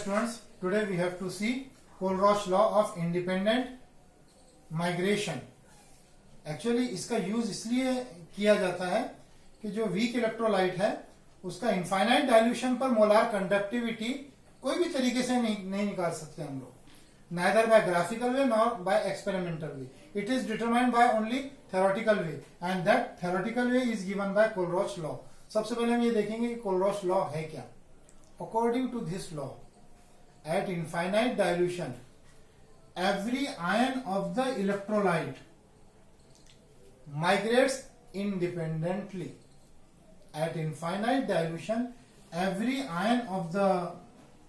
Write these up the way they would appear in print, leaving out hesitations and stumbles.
students, today we have to see Kohlrausch law of independent migration. Actually इसका use इसलिए किया जाता है कि जो वीक इलेक्ट्रोलाइट है उसका इनफाइनाइट डाइल्यूशन पर मोलार कंडक्टिविटी कोई भी तरीके से नहीं निकाल सकते हम लोग, neither by graphical way nor by experimental way. It is determined by only theoretical way, and that theoretical way is given by Kohlrausch law. सबसे पहले हम ये देखेंगे कि Kohlrausch law है क्या. According to this law, at infinite dilution, every ion of the electrolyte migrates independently. At infinite dilution, every ion of the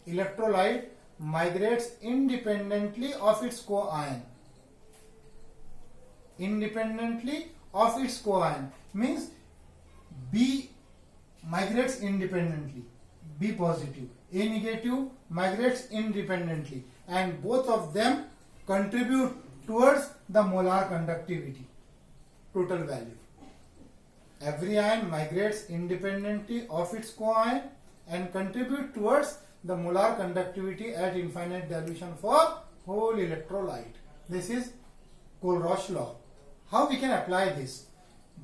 electrolyte migrates independently of its co-ion. Independently of its co-ion means B migrates independently, B positive, A negative migrates independently, and both of them contribute towards the molar conductivity total value. Every ion migrates independently of its co-ion and contribute towards the molar conductivity at infinite dilution for whole electrolyte. This is Kohlrausch law. How we can apply this?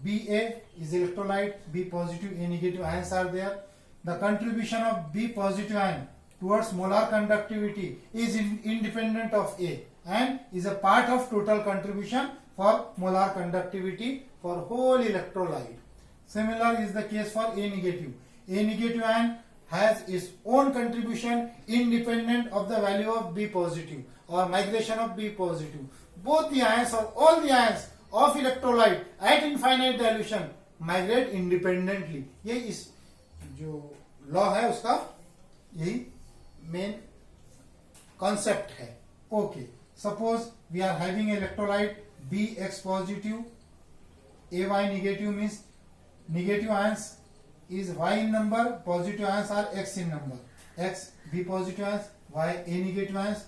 Ba is electrolyte, B positive, A negative ions are there. The contribution of B positive ion towards molar conductivity is independent of A and is a part of total contribution for molar conductivity for whole electrolyte. Similar is the case for A negative. A negative ion has its own contribution independent of the value of B positive or migration of B positive. Both the ions or all the ions of electrolyte at infinite dilution migrate independently. ये इस जो law है उसका यही main concept है. Okay, suppose we are having electrolyte Bx positive, Ay negative means negative ions is Y in number, positive ions are X in number. X B positive ions, Y A negative ions.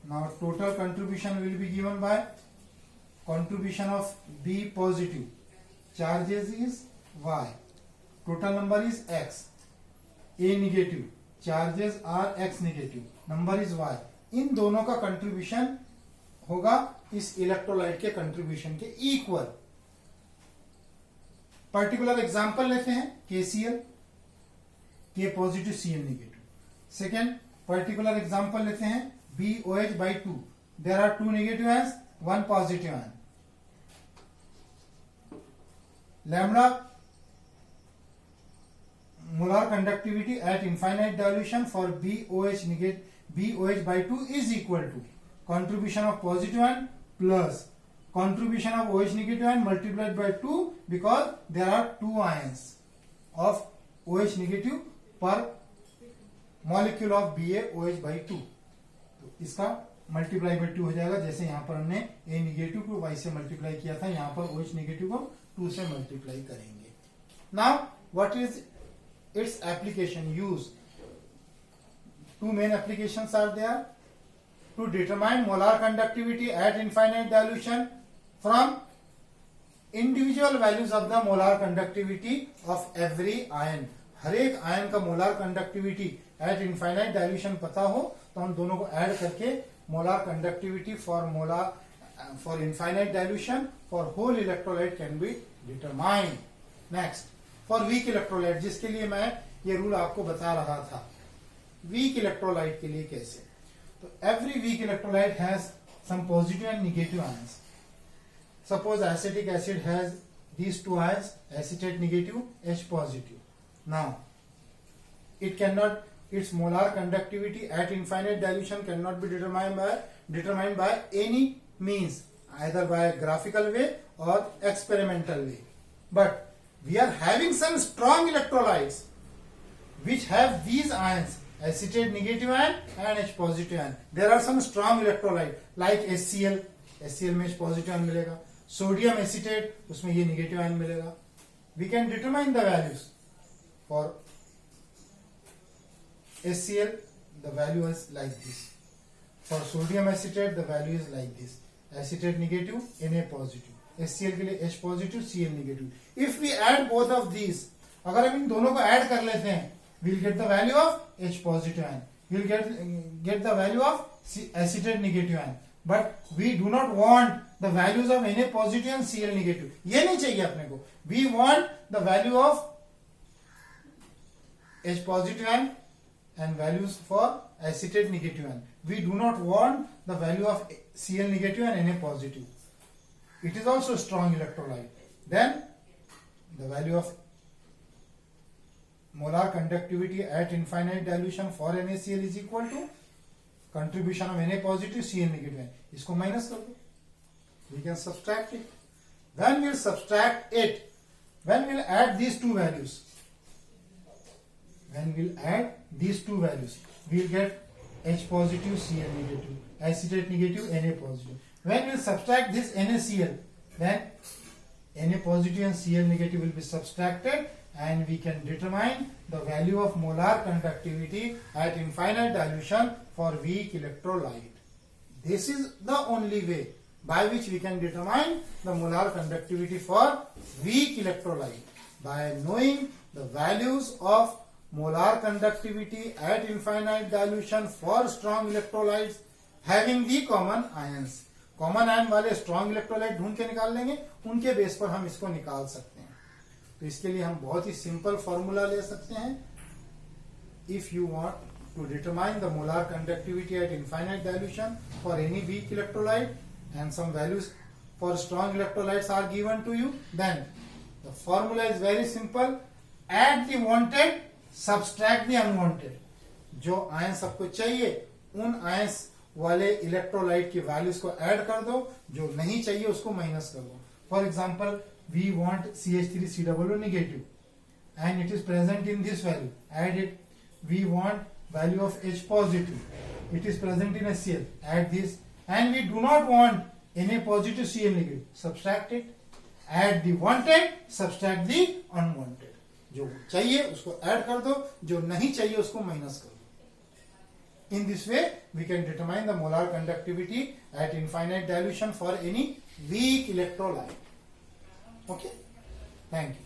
Now total contribution will be given by contribution of B positive charges is Y, total number is X. A negative charges are X negative, number is Y. इन दोनों का contribution होगा इस electrolyte के contribution के equal. Particular example लेते हैं KCl, K positive Cl negative. Second particular example लेते हैं BOH by 2. There are 2 negative ions, 1 positive ion. Lambda molar conductivity at infinite dilution for BOH by 2 is equal to contribution of positive ion plus contribution of OH negative ion multiplied by 2 because there are 2 ions of OH negative per molecule of BaOH by 2. तो इसका multiply by 2 हो जाएगा. जैसे यहां पर हमने A negative को Y से मल्टीप्लाई किया था, यहां पर OH नेगेटिव को 2 से मल्टीप्लाई करेंगे. Now what is its application use? Two main applications are there. To determine molar conductivity at infinite dilution from individual values of the molar conductivity of every ion. हर एक ion का molar conductivity at infinite dilution पता हो तो हम दोनों को add करके molar conductivity for infinite dilution for whole electrolyte can be determined. Next for weak electrolyte, जिसके लिए मैं ये रूल आपको बता रहा था. वीक इलेक्ट्रोलाइट के लिए कैसे? तो every weak electrolyte has some positive and negative ions. Suppose acetic acid has these two ions, acetate negative, H positive. Now it cannot, its molar conductivity at infinite dilution cannot be determined by any means, either by graphical way or experimental way. But we are having some strong electrolytes which have these ions, acetate negative ion and H positive ion. There are some strong electrolyte like HCl, HCl में H positive ion मिलेगा. Sodium acetate, उसमें ये negative ion मिलेगा. We can determine the values for HCl. The value is like this. For sodium acetate the value is like this. Acetate negative, Na positive. HCl के लिए H positive, Cl negative. If we add both of these, अगर हम इन दोनों को add कर लेते हैं, we'll get the value of H positive ion. we'll get the value of acetate negative ion. But we do not want the values of Na positive and Cl negative. ये नहीं चाहिए अपने को. We want the value of H positive ion and values for acetate negative ion. We do not want the value of Cl negative and Na positive. It is also a strong electrolyte. Then the value of molar conductivity at infinite dilution for NaCl is equal to contribution of Na positive Cl negative. इसको minus कर दो. We can subtract it. When we'll subtract it, when we'll add these two values, we'll get H positive Cl negative, acetate negative Na positive. When we'll subtract this NaCl, then Na positive and Cl negative will be subtracted, and we can determine the value of molar conductivity at infinite dilution for weak electrolyte. This is the only way by which we can determine the molar conductivity for weak electrolyte, by knowing the values of molar conductivity at infinite dilution for strong electrolytes having the common ions. Common ion वाले strong electrolyte ढूंढ के निकाल लेंगे, उनके base पर हम इसको निकाल सकते हैं. तो इसके लिए हम बहुत ही सिंपल फॉर्मूला ले सकते हैं. If you want to determine the molar conductivity at infinite dilution for any weak electrolyte and some values for strong electrolytes are given to you, then the formula is very simple. Add the wanted, subtract the unwanted. जो ion सबको चाहिए उन ions वाले electrolyte की values को add कर दो, जो नहीं चाहिए उसको माइनस कर दो. For example, we want CH3COO negative and it is present in this value, add it. We want value of H positive, it is present in HCl, add this. And we do not want Na positive Cl negative, subtract it. Add the wanted, subtract the unwanted. जो चाहिए उसको add कर दो, जो नहीं चाहिए उसको minus कर दो. In this way, we can determine the molar conductivity at infinite dilution for any weak electrolyte. Okay? Thank you.